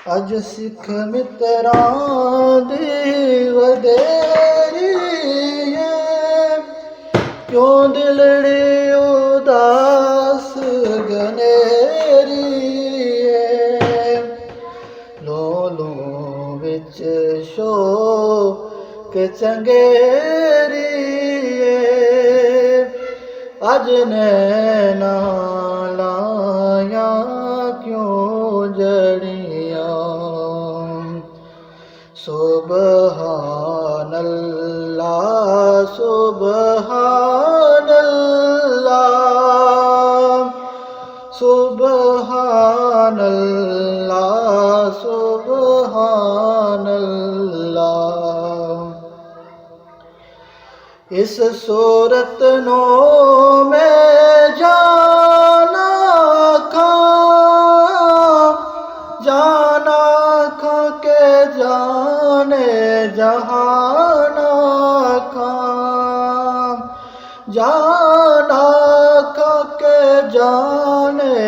अज सिख मित्रां दी वधेरी है, क्यों दिलड़ी उदास गनेरी है। लो लो विच शोक चंगेरी है, अज नैना लाया क्यों जड़ियां। सुबहान अल्लाह सुबहान अल्लाह सुबहान अल्लाह सुबहान अल्लाह। इस सूरत नो मैं जाना खा के जाने जहाना खां, जाना खा के जाने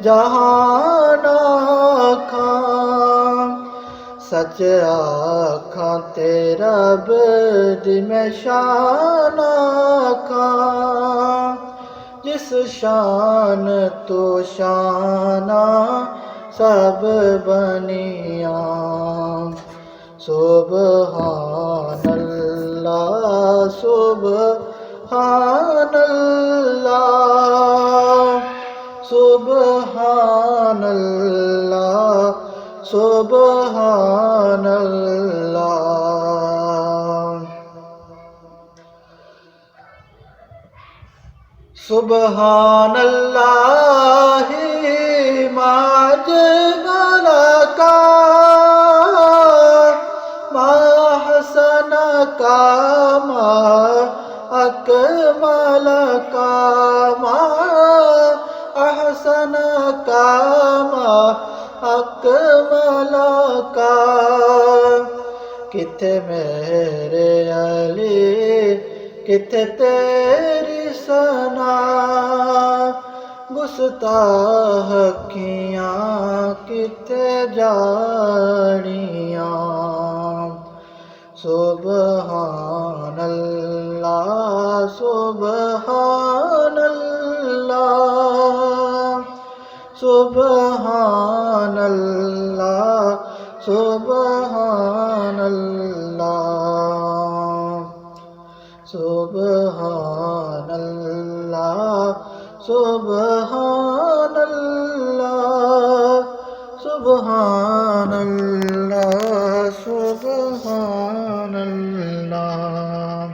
जहाना खां। सच आखा तेरा दी मैं शान आखां, जिस शान तो शाना सब बनिया। सुबहान अल्लाह सुबहान अल्लाह सुबहान अल्लाह सुबहान अल्लाह। सुबहान अल्लाह माजमल का मा हसन का मा अकमल का मा अहसन का मा अकमल का। किथे मेरे अली किथे तेरी सना, गुस्ताह कियां किथे जानियां। सुबहान अल्लाह सुबहान अल्लाह सुबहान अल्लाह सुबहान अल्लाह सुबहान अल्लाह सुबहान अल्लाह सुबहान अल्लाह सुबहान अल्लाह।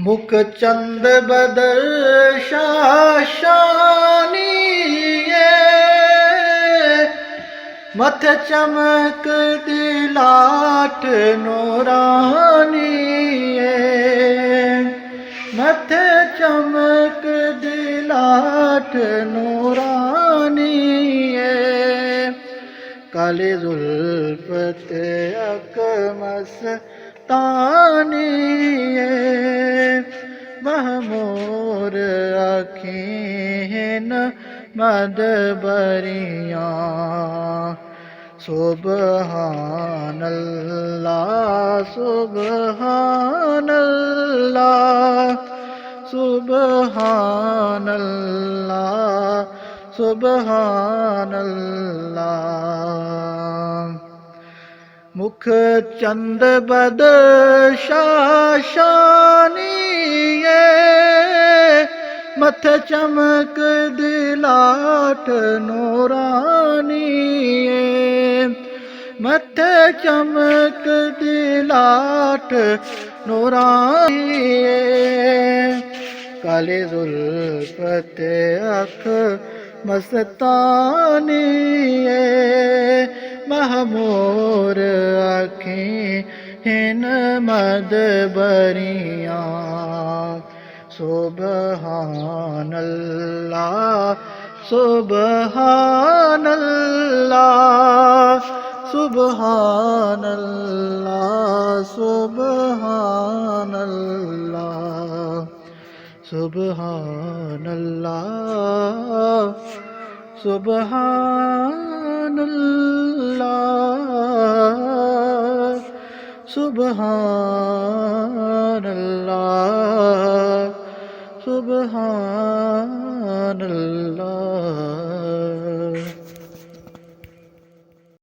मुख चंद बदर शाशानी मथे चमक दिलाट नूरानी मथे चमक दिलाट नूरानी काली जुल्फ ते अकमस तानी महमूर अखीन मदबरियां। सुबहान अल्लाह सुबहान अल्लाह सुबहान अल्लाह सुबहान अल्लाह। मुख चंद बद शाशानी मथे चमक दिलाट नूरानी मथे चमक दिलाट नूरानी काली जुल्फ ते अख मस्तानी महमूर अखीन मदबरियां। सुबहान अल्लाह सुबहान अल्लाह सुबहान अल्लाह सुबहान अल्लाह सुबहान अल्लाह सुबहान सुबहानल्लाह सुबहानल्लाह।